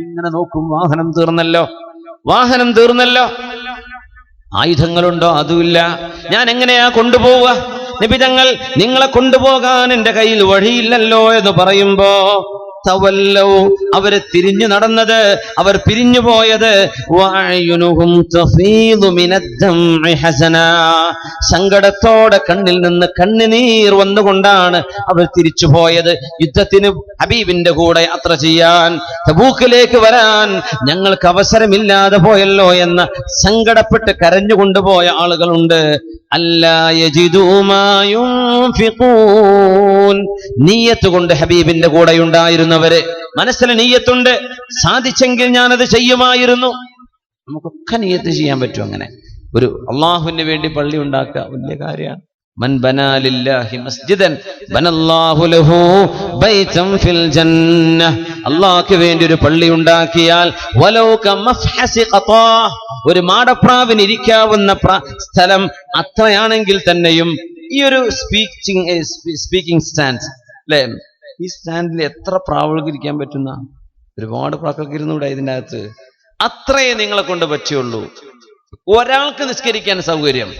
ഇങ്ങനെ നോക്കും, വാഹനം തീർന്നല്ലോ. ആയുധങ്ങളുണ്ടോ? അതുമില്ല. ഞാൻ എങ്ങനെയാ കൊണ്ടുപോവുക? നബി തങ്ങൾ, നിങ്ങളെ കൊണ്ടുപോകാൻ എന്റെ കയ്യിൽ വഴിയില്ലല്ലോ എന്ന് പറയുമ്പോ തവല്ലൗ അവര് തിരിഞ്ഞു നടന്നത്, അവർ പിരിഞ്ഞുപോയത്, വഅയുനുഹും തഫീദു മിനദ്ദംഇ ഹസനാ സങ്കടത്തോടെ കണ്ണിൽ നിന്ന് കണ്ണുനീർ വന്നുകൊണ്ടാണ് അവർ തിരിച്ചു പോയത്. യുദ്ധത്തിന് ഹബീബിന്റെ കൂടെ യാത്ര ചെയ്യാൻ, തബൂക്കിലേക്ക് വരാൻ ഞങ്ങൾക്ക് അവസരമില്ലാതെ പോയല്ലോ എന്ന് സങ്കടപ്പെട്ട് കരഞ്ഞുകൊണ്ടുപോയ ആളുകളുണ്ട്. അല്ലാ യജിദൂ മാ യുൻഫിഖൂൻ നിയ്യത്ത് കൊണ്ട് ഹബീബിന്റെ കൂടെ ഉണ്ടായിരുന്നവര് മനസ്സിൽ നിയ്യത്തുണ്ട്, സാധിച്ചെങ്കിൽ ഞാനത് ചെയ്യുമായിരുന്നു. നമുക്കൊക്കെ നിയ്യത്ത് ചെയ്യാൻ പറ്റും. അങ്ങനെ ഒരു അള്ളാഹുവിന് വേണ്ടി പള്ളി ഉണ്ടാക്കുക വലിയ കാര്യമാണ്. മൻ ബനാ ലില്ലാഹി മസ്ജിദൻ ബനല്ലാഹു ലഹു ബൈതൻ ഫിൽ ജന്ന അല്ലാഹുവിന് വേണ്ടി ഒരു പള്ളി ഉണ്ടാക്കിയാൽ വലൗ കമഫ്ഹസി ഖതാ ഒരു മാടപ്രാവിന് ഇരിക്കാവുന്ന സ്ഥലം അത്രയാണെങ്കിൽ തന്നെയും ഈ ഒരു സ്പീക്കിംഗ് സ്റ്റാൻഡ് അല്ലേ, ഈ സ്റ്റാൻഡിൽ എത്ര പ്രാവുകൾക്ക് ഇരിക്കാൻ പറ്റുന്ന ഒരുപാട് പ്രാക്കൾക്ക് ഇരുന്നൂടെ ഇതിൻ്റെ അകത്ത്? അത്രയേ നിങ്ങളെ കൊണ്ട് പറ്റുള്ളൂ. ഒരാൾക്ക് നിസ്കരിക്കാൻ സൗകര്യം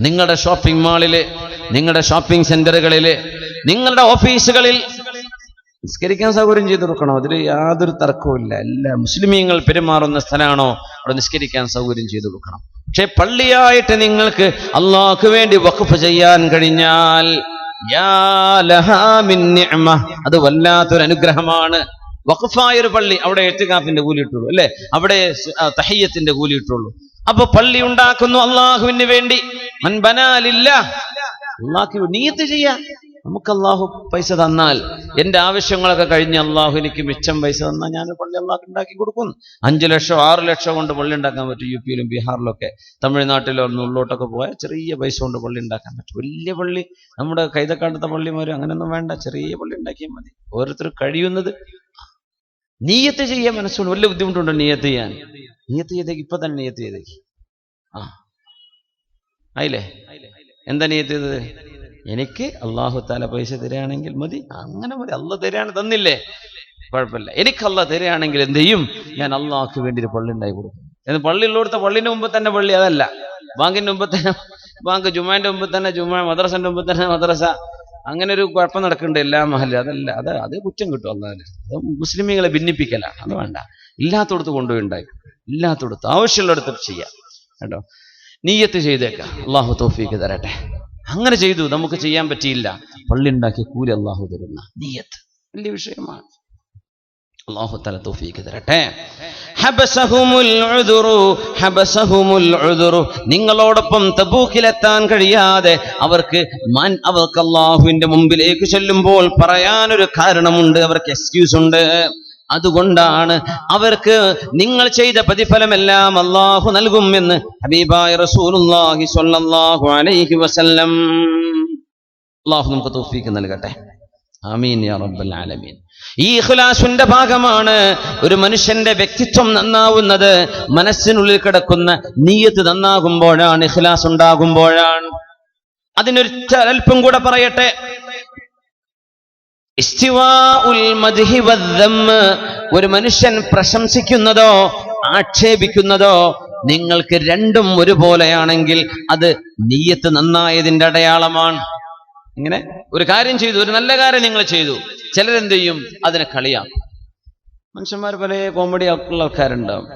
നിങ്ങളുടെ ഷോപ്പിംഗ് മാളില്, നിങ്ങളുടെ ഷോപ്പിംഗ് സെന്ററുകളില്, നിങ്ങളുടെ ഓഫീസുകളിൽ നിസ്കരിക്കാൻ സൗകര്യം ചെയ്തു കൊടുക്കണം. അതിൽ യാതൊരു തർക്കവുമില്ല. എല്ലാ മുസ്ലിമീങ്ങൾ പെരുമാറുന്ന സ്ഥലമാണോ അവിടെ നിസ്കരിക്കാൻ സൗകര്യം ചെയ്തു കൊടുക്കണം. പക്ഷെ പള്ളിയായിട്ട് നിങ്ങൾക്ക് അള്ളാഹ്ക്ക് വേണ്ടി വഖഫ് ചെയ്യാൻ കഴിഞ്ഞാൽ യാ ലഹാ മിൻ നിഅമ അത് വല്ലാത്തൊരു അനുഗ്രഹമാണ്. വഖഫായൊരു പള്ളി, അവിടെ ഇഅ്തികാഫിന്റെ കൂലി ഇട്ടുള്ളൂ അല്ലെ, അവിടെ തഹിയ്യത്തിന്റെ കൂലി ഇട്ടുള്ളൂ. അപ്പൊ പള്ളി ഉണ്ടാക്കുന്നു അള്ളാഹുവിന് വേണ്ടി. മൻ ബനാ ലില്ലാഹ് അള്ളാഹ്ക്ക് നിയ്യത്ത് ചെയ്യാം. നമുക്ക് അള്ളാഹു പൈസ തന്നാൽ, എന്റെ ആവശ്യങ്ങളൊക്കെ കഴിഞ്ഞ് അള്ളാഹു എനിക്ക് മിച്ചം പൈസ തന്നാൽ ഞാൻ പള്ളി അള്ളാഹ് ഉണ്ടാക്കി കൊടുക്കും. 5 ലക്ഷം 6 ലക്ഷം കൊണ്ട് പള്ളി ഉണ്ടാക്കാൻ പറ്റും. യു പിയിലും ബീഹാറിലൊക്കെ തമിഴ്നാട്ടിലോ ഉള്ളോട്ടൊക്കെ പോയാൽ ചെറിയ പൈസ കൊണ്ട് പള്ളി ഉണ്ടാക്കാൻ പറ്റും. വലിയ പള്ളി നമ്മുടെ കൈതക്കാട്ടത്തെ പള്ളിമാരും അങ്ങനെയൊന്നും വേണ്ട, ചെറിയ പള്ളി ഉണ്ടാക്കിയാൽ മതി. ഓരോരുത്തർ കഴിയുന്നത് നിയ്യത്ത് ചെയ്യാൻ മനസ്സുകൊണ്ട്. വലിയ ബുദ്ധിമുട്ടുണ്ടോ നിയ്യത്ത് ചെയ്യാൻ? നിയ്യത്ത് ചെയ്തേക്ക്, ഇപ്പൊ തന്നെ നിയ്യത്ത് ചെയ്തേക്ക്. ആയില്ലേ? എന്താ നിയ്യത്ത് ചെയ്തത്? എനിക്ക് അള്ളാഹു താല പൈസ തരികയാണെങ്കിൽ മതി, അങ്ങനെ മതി. അള്ളാഹ് തരികയാണ്, തന്നില്ലേ കുഴപ്പമില്ല. എനിക്ക് അള്ളാഹ് തരികയാണെങ്കിൽ എന്ത് ചെയ്യും? ഞാൻ അള്ളാഹ്ക്ക് വേണ്ടി ഒരു പള്ളി ഉണ്ടായി കൊടുക്കും. എന്ന് പള്ളി ഉള്ളിടത്ത് പള്ളിന്റെ മുമ്പ് തന്നെ പള്ളി, അതല്ല ബാങ്കിന്റെ മുമ്പ് തന്നെ ബാങ്ക്, ജുമാന്റെ മുമ്പ് തന്നെ ജുമാ, മദ്രസന്റെ മുമ്പ് തന്നെ മദ്രസ. അങ്ങനെ ഒരു കുഴപ്പം നടക്കുന്നുണ്ട് എല്ലാ മഹല്ലും. അതല്ല, അത് കുറ്റം കിട്ടും അള്ളാഹിന്. അത് മുസ്ലിമീങ്ങളെ ഭിന്നിപ്പിക്കലാണ്. അത് വേണ്ട. ഇല്ലാത്തടത്ത് കൊണ്ടുപോയി ഉണ്ടായി, ഇല്ലാത്തടത്ത് ആവശ്യമുള്ളിടത്ത് ചെയ്യാം കേട്ടോ. നിയ്യത്ത് ചെയ്തേക്കാം, അള്ളാഹു തൗഫീക്ക് തരട്ടെ. അങ്ങനെ ചെയ്തു, നമുക്ക് ചെയ്യാൻ പറ്റിയില്ല, പള്ളി ഉണ്ടാക്കിയ കൂലി അള്ളാഹു തരുന്ന നിയ്യത്ത് വലിയ വിഷയമാണ്. അള്ളാഹു തആല തൗഫീക്ക് തരട്ടെ. നിങ്ങളോടൊപ്പം തബൂക്കിലെത്താൻ കഴിയാതെ അവർക്ക് അള്ളാഹുവിന്റെ മുമ്പിലേക്ക് ചെല്ലുമ്പോൾ പറയാനൊരു കാരണമുണ്ട്, അവർക്ക് എക്സ്ക്യൂസ് ഉണ്ട്. അതുകൊണ്ടാണ് അവർക്ക് നിങ്ങൾ ചെയ്ത പ്രതിഫലമെല്ലാം അള്ളാഹു നൽകും എന്ന് ഹബീബായ റസൂലുള്ളാഹി സ്വല്ലല്ലാഹു അലൈഹി വസല്ലം. അള്ളാഹു നമുക്ക് തൗഫീക്ക് നൽകട്ടെ. ആമീൻ യാ റബ്ബൽ ആലമീൻ. ഈ ഇഖ്ലാസിന്റെ ഭാഗമാണ് ഒരു മനുഷ്യന്റെ വ്യക്തിത്വം നന്നാവുന്നത്. മനസ്സിനുള്ളിൽ കിടക്കുന്ന നിയ്യത്ത് നന്നാകുമ്പോഴാണ്, ഇഖ്ലാസ് ഉണ്ടാകുമ്പോഴാണ്. അതിനൊരു അല്പം കൂടെ പറയട്ടെ. ഇസ്തിവാഉൽ മദ്ഹി വദ്ദമ്മ്, ഒരു മനുഷ്യൻ പ്രശംസിക്കുന്നതോ ആക്ഷേപിക്കുന്നതോ നിങ്ങൾക്ക് രണ്ടും ഒരുപോലെയാണെങ്കിൽ അത് നിയ്യത്ത് നന്നായതിന്റെ അടയാളമാണ്. ഇങ്ങനെ ഒരു കാര്യം ചെയ്തു, ഒരു നല്ല കാര്യം നിങ്ങൾ ചെയ്തു, ചിലരെന്ത് ചെയ്യും? അതിനെ കളിയാക്കും. മനുഷ്യന്മാർ പല കോമഡി ആക്കുള്ള ആൾക്കാരുണ്ടാവും.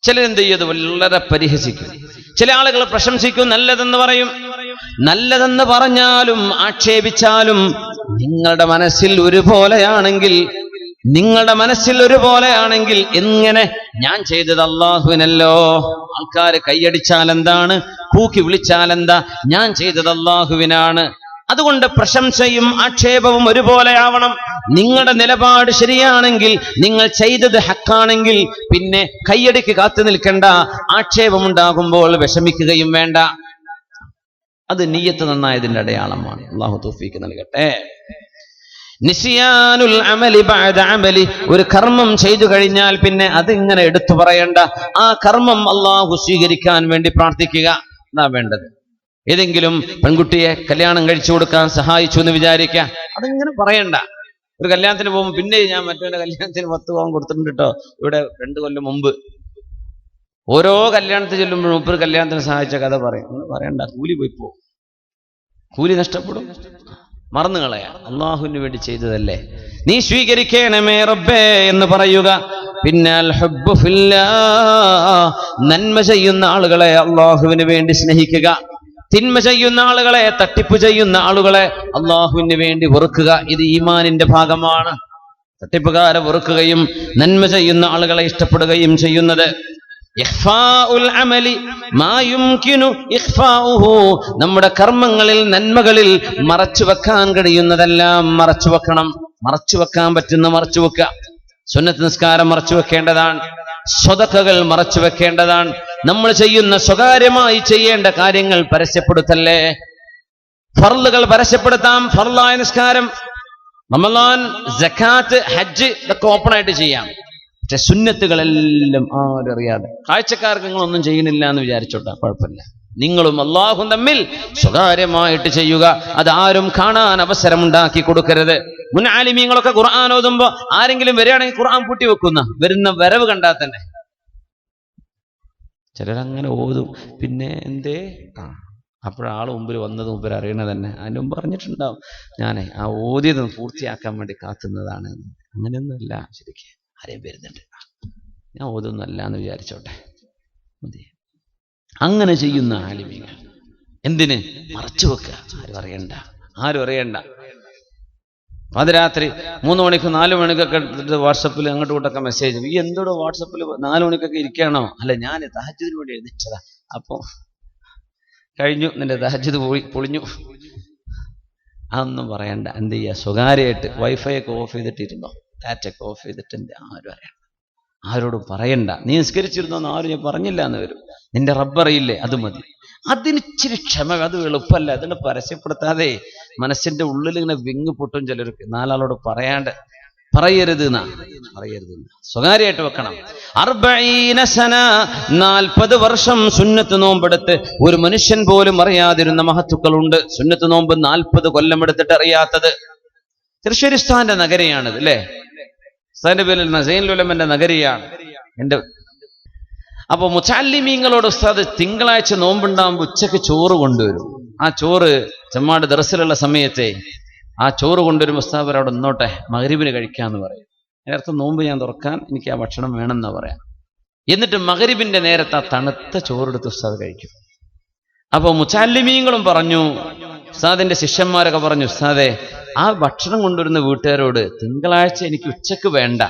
ചിലരെന്ത് ചെയ്യും? അത് വളരെ പരിഹസിക്കും. ചില ആളുകൾ പ്രശംസിക്കും, നല്ലതെന്ന് പറയും. നല്ലതെന്ന് പറഞ്ഞാലും ആക്ഷേപിച്ചാലും നിങ്ങളുടെ മനസ്സിൽ ഒരുപോലെയാണെങ്കിൽ എങ്ങനെ? ഞാൻ ചെയ്തത് അള്ളാഹുവിനല്ലോ. ആൾക്കാര് കൈയടിച്ചാൽ എന്താണ്, കൂക്കി വിളിച്ചാൽ എന്താ? ഞാൻ ചെയ്തത് അള്ളാഹുവിനാണ്. അതുകൊണ്ട് പ്രശംസയും ആക്ഷേപവും ഒരുപോലെയാവണം. നിങ്ങളുടെ നിലപാട് ശരിയാണെങ്കിൽ, നിങ്ങൾ ചെയ്തത് ഹക്കാണെങ്കിൽ പിന്നെ കയ്യടിക്ക് കാത്തു നിൽക്കേണ്ട. ആക്ഷേപമുണ്ടാകുമ്പോൾ വിഷമിക്കുകയും വേണ്ട. അത് നിയ്യത്ത് നന്നായതിന്റെ അടയാളമാണ്. അല്ലാഹു തൗഫീക്ക് നൽകട്ടെ. നിസ്യാനുൽ അമലി ബഅദ അമലി, ഒരു കർമ്മം ചെയ്തു കഴിഞ്ഞാൽ പിന്നെ അതിങ്ങനെ എടുത്തു പറയണ്ട. ആ കർമ്മം അല്ലാഹു സ്വീകരിക്കാൻ വേണ്ടി പ്രാർത്ഥിക്കുക, എന്നാ വേണ്ടത്. ഏതെങ്കിലും പെൺകുട്ടിയെ കല്യാണം കഴിച്ചു കൊടുക്കാൻ സഹായിച്ചു എന്ന് വിചാരിക്കുക, അതിങ്ങനെ പറയണ്ട. ഒരു കല്യാണത്തിന് പോകുമ്പോൾ പിന്നെ ഞാൻ മറ്റവന്റെ കല്യാണത്തിന് 10 പവൻ കൊടുത്തിട്ടുണ്ട് കേട്ടോ, ഇവിടെ 2 കൊല്ലം മുമ്പ്. ഓരോ കല്യാണത്തിൽ ചെല്ലുമ്പോഴും 30 കല്യാണത്തിന് സഹായിച്ച കഥ പറയും. പറയണ്ട, കൂലി പോയി പോകും, കൂലി നഷ്ടപ്പെടും. മറന്നു കളയാ. അള്ളാഹുവിന് വേണ്ടി ചെയ്തതല്ലേ, നീ സ്വീകരിക്കണമേ റബ്ബേ എന്ന് പറയുക. പിന്നെ അൽ ഹുബ്ബു ഫില്ലാഹ്, നന്മ ചെയ്യുന്ന ആളുകളെ അള്ളാഹുവിന് വേണ്ടി സ്നേഹിക്കുക, തിന്മ ചെയ്യുന്ന ആളുകളെ, തട്ടിപ്പ് ചെയ്യുന്ന ആളുകളെ അള്ളാഹുവിന് വേണ്ടി വെറുക്കുക. ഇത് ഈമാനിന്റെ ഭാഗമാണ്. തട്ടിപ്പുകാരെ വെറുക്കുകയും നന്മ ചെയ്യുന്ന ആളുകളെ ഇഷ്ടപ്പെടുകയും ചെയ്യുന്നത്. നമ്മുടെ കർമ്മങ്ങളിൽ, നന്മകളിൽ മറച്ചു വെക്കാൻ കഴിയുന്നതെല്ലാം മറച്ചു വെക്കണം. മറച്ചു വെക്കാൻ പറ്റുന്ന മറച്ചു വെക്കുക. സുന്നത്ത് നിസ്കാരം മറച്ചു വെക്കേണ്ടതാണ്, സ്വതക്കകൾ മറച്ചു വെക്കേണ്ടതാണ്. നമ്മൾ ചെയ്യുന്ന സ്വകാര്യമായി ചെയ്യേണ്ട കാര്യങ്ങൾ പരസ്യപ്പെടുത്തല്ലേ. ഫർളുകൾ പരസ്യപ്പെടുത്താം, ഫർളായ നിസ്കാരം, റമളാൻ, സക്കാത്ത്, ഹജ്ജ് ഇതൊക്കെ ഓപ്പൺ ആയിട്ട് ചെയ്യാം. പക്ഷെ സുന്നത്തുകളെല്ലാം ആരും അറിയാതെ, കാഴ്ചക്കാർക്ക് നിങ്ങളൊന്നും ചെയ്യുന്നില്ല എന്ന് വിചാരിച്ചോട്ടാ, കുഴപ്പമില്ല. നിങ്ങളും അള്ളാഹും തമ്മിൽ സ്വകാര്യമായിട്ട് ചെയ്യുക. അതാരും കാണാൻ അവസരമുണ്ടാക്കി കൊടുക്കരുത്. മുൻ ആലിമീങ്ങളൊക്കെ ഖുർആൻ ഓതുമ്പോ ആരെങ്കിലും വരികയാണെങ്കിൽ ഖുർആൻ പൂട്ടി വെക്കുന്ന, വരുന്ന വരവ് കണ്ടാൽ തന്നെ. ചിലരങ്ങനെ ഓതും, പിന്നെ എന്തേ അപ്പോഴാള് മുമ്പിൽ വന്നത് മുമ്പിൽ അറിയണത് തന്നെ. അതിന് മുമ്പ് പറഞ്ഞിട്ടുണ്ടാവും, ഞാനേ ആ ഓതിയത് പൂർത്തിയാക്കാൻ വേണ്ടി കാത്തുന്നതാണ്. അങ്ങനെയൊന്നുമല്ല. ശരിക്കും ആരെയും വരുന്നുണ്ട്, ഞാൻ ഓതൊന്നുമല്ല എന്ന് വിചാരിച്ചോട്ടെ. മതി. അങ്ങനെ ചെയ്യുന്ന ആലിമീങ്ങൾ എന്തിന്? മറച്ചു വെക്കുക. ആരും അറിയണ്ട. പാതിരാത്രി 3 മണിക്ക് 4 മണിക്കൊക്കെ എടുത്തിട്ട് വാട്സപ്പിൽ അങ്ങോട്ട് ഇങ്ങോട്ടൊക്കെ മെസ്സേജ്. ഈ എന്തോടെ വാട്സപ്പിൽ 4 മണിക്കൊക്കെ ഇരിക്കണോ? അല്ല, ഞാൻ തഹജ്ജുദിന് വേണ്ടി എഴുതിച്ചതാ. അപ്പൊ കഴിഞ്ഞു, നിന്റെ തഹജ്ജുദ് പൊളിഞ്ഞു. അതൊന്നും പറയണ്ട. എന്ത് ചെയ്യുക? സ്വകാര്യമായിട്ട് വൈഫൈ ഒക്കെ ഓഫ് ചെയ്തിട്ടിരുന്നോ, ഡാറ്റൊക്കെ ഓഫ് ചെയ്തിട്ട് ആരും അറിയണ്ട, ആരോടും പറയണ്ട. നീ നിസ്കരിച്ചിരുന്നോന്ന് ആരും ഞാൻ പറഞ്ഞില്ല എന്ന് വരും. നിന്റെ റബ്ബറിയില്ലേ, അത് മതി. അതിനിച്ചിരി ക്ഷമ, അത് എളുപ്പമല്ല. അതിനെ പരസ്യപ്പെടുത്താതെ മനസ്സിന്റെ ഉള്ളിൽ ഇങ്ങനെ വിങ്ങ് പൊട്ടും ചിലർക്ക്. 4 ആളോട് പറയരുത് സ്വകാര്യമായിട്ട് വെക്കണം. 40 സന, 40 വർഷം സുന്നത്ത് നോമ്പെടുത്ത് ഒരു മനുഷ്യൻ പോലും അറിയാതിരുന്ന മഹത്തുക്കളുണ്ട്. സുന്നത്ത് നോമ്പ് 40 കൊല്ലം എടുത്തിട്ട് അറിയാത്തത്. തൃശ്ശൂർ ഉസ്താദിന്റെ നഗരിയാണിത് അല്ലേ? ഉസ്താദിന്റെ പേരിൽ സൈനുൽ ഉലമന്റെ നഗരിയാണ് എന്റെ. അപ്പൊ മുതഅല്ലിമീങ്ങളോട് ഉസ്താദ് തിങ്കളാഴ്ച നോമ്പുണ്ടാകുമ്പോൾ ഉച്ചക്ക് ചോറ് കൊണ്ടുവരും. ആ ചോറ് ചെമ്മാട് ദർസിലുള്ള സമയത്തെ ആ ചോറ് കൊണ്ടുവരും. ഉസ്താദ് അവിടെ നിന്നോട്ടെ, മഗ്രിബിന് കഴിക്കാന്ന് പറയും. നേരത്തെ നോമ്പ് ഞാൻ തുറക്കാൻ എനിക്ക് ആ ഭക്ഷണം വേണമെന്നാ പറയാം. എന്നിട്ട് മഗ്രിബിന്റെ നേരത്തെ ആ തണുത്ത ചോറെടുത്ത് ഉസ്താദ് കഴിക്കും. അപ്പൊ മുതഅല്ലിമീങ്ങളും പറഞ്ഞു, ഉസ്താദിന്റെ ശിഷ്യന്മാരൊക്കെ പറഞ്ഞു, ഉസ്താദെ ആ ഭക്ഷണം കൊണ്ടുവരുന്ന വീട്ടുകാരോട് തിങ്കളാഴ്ച എനിക്ക് ഉച്ചക്ക് വേണ്ട,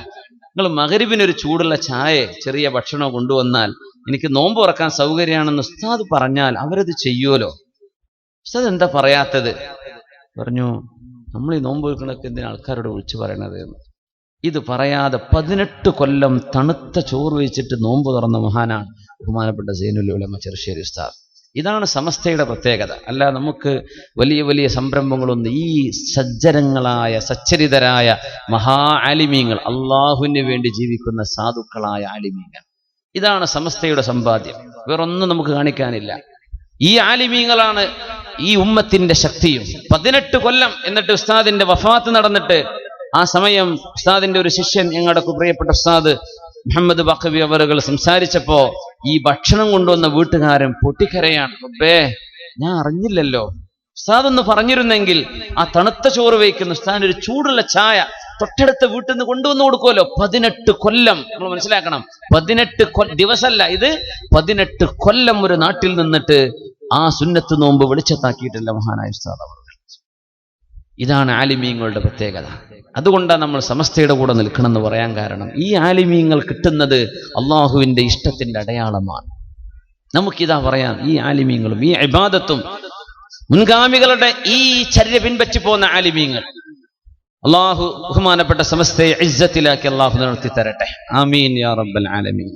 നിങ്ങൾ മഗ്രിബിനൊരു ചൂടുള്ള ചായ ചെറിയ ഭക്ഷണം കൊണ്ടുവന്നാൽ എനിക്ക് നോമ്പ് തുറക്കാൻ സൗകര്യമാണെന്ന് ഉസ്താദ് പറഞ്ഞാൽ അവരത് ചെയ്യുമല്ലോ. ഉസ്താദ് എന്താ പറയാത്തത്? പറഞ്ഞു, നമ്മൾ ഈ നോമ്പ് വെക്കണൊക്കെ എന്തിനാ ആൾക്കാരോട് വിളിച്ചു പറയണത് എന്ന്. ഇത് പറയാതെ 18 കൊല്ലം തണുത്ത ചോറ് വെച്ചിട്ട് നോമ്പ് തുറന്ന മഹാനാണ് ബഹുമാനപ്പെട്ട സൈനുൽ ഉലമ ചെറുശ്ശേരി ഉസ്താദ്. ഇതാണ് സമസ്തയുടെ പ്രത്യേകത. അല്ല നമുക്ക് വലിയ വലിയ സംരംഭങ്ങളൊന്നും. ഈ സജ്ജനങ്ങളായ സച്ചരിതരായ മഹാ ആലിമീങ്ങൾ, അള്ളാഹുവിന് വേണ്ടി ജീവിക്കുന്ന സാധുക്കളായ ആലിമീങ്ങൾ, ഇതാണ് സമസ്തയുടെ സമ്പാദ്യം. വേറൊന്നും നമുക്ക് കാണിക്കാനില്ല. ഈ ആലിമീങ്ങളാണ് ഈ ഉമ്മത്തിന്റെ ശക്തിയും. 18 കൊല്ലം എന്നിട്ട് ഉസ്താദിന്റെ വഫാത്ത് നടന്നിട്ട് ആ സമയം ഉസ്താദിന്റെ ഒരു ശിഷ്യൻ, ഞങ്ങളുടെ പ്രിയപ്പെട്ട ഉസ്താദ് മുഹമ്മദ് ബഖവി അവറുകൾ സംസാരിച്ചപ്പോ ഈ ഭക്ഷണം കൊണ്ടുവന്ന വീട്ടുകാരൻ പൊട്ടിക്കരയാണ്. റബ്ബേ, ഞാൻ അറിഞ്ഞില്ലല്ലോ. ഉസ്താദ് ഒന്ന് പറഞ്ഞിരുന്നെങ്കിൽ ആ തണുത്ത ചോറ് വയ്ക്കുന്ന ഉസ്താദിന് ഒരു ചൂടുള്ള ചായ തൊട്ടടുത്ത വീട്ടിൽ നിന്ന് കൊണ്ടുവന്ന് കൊടുക്കുമല്ലോ. 18 കൊല്ലം നമ്മൾ മനസ്സിലാക്കണം. 18 ദിവസമല്ല, ഇത് 18 കൊല്ലം ഒരു നാട്ടിൽ നിന്നിട്ട് ആ സുന്നത്ത് നോമ്പ് വെളിച്ചത്താക്കിയിട്ടില്ല മഹാനായ ഉസ്താദ് അവർ. ഇതാണ് ആലിമീങ്ങളുടെ പ്രത്യേകത. അതുകൊണ്ടാണ് നമ്മൾ സമസ്തയുടെ കൂടെ നിൽക്കണമെന്ന് പറയാൻ കാരണം. ഈ ആലിമീങ്ങൾ കിട്ടുന്നത് അള്ളാഹുവിന്റെ ഇഷ്ടത്തിന്റെ അടയാളമാണ്. നമുക്കിതാ പറയാം, ഈ ആലിമീങ്ങളും ഈ ഇബാദത്തും മുൻഗാമികളുടെ ഈ ചര്യ പിൻപറ്റി പോകുന്ന ആലിമീങ്ങൾ അള്ളാഹു ബഹുമാനപ്പെട്ട സമസ്തയെ ഇസ്സത്തിലാക്കി അള്ളാഹു നിർത്തി തരട്ടെ. ആമീൻ യാ റബ്ബൽ ആലമീൻ.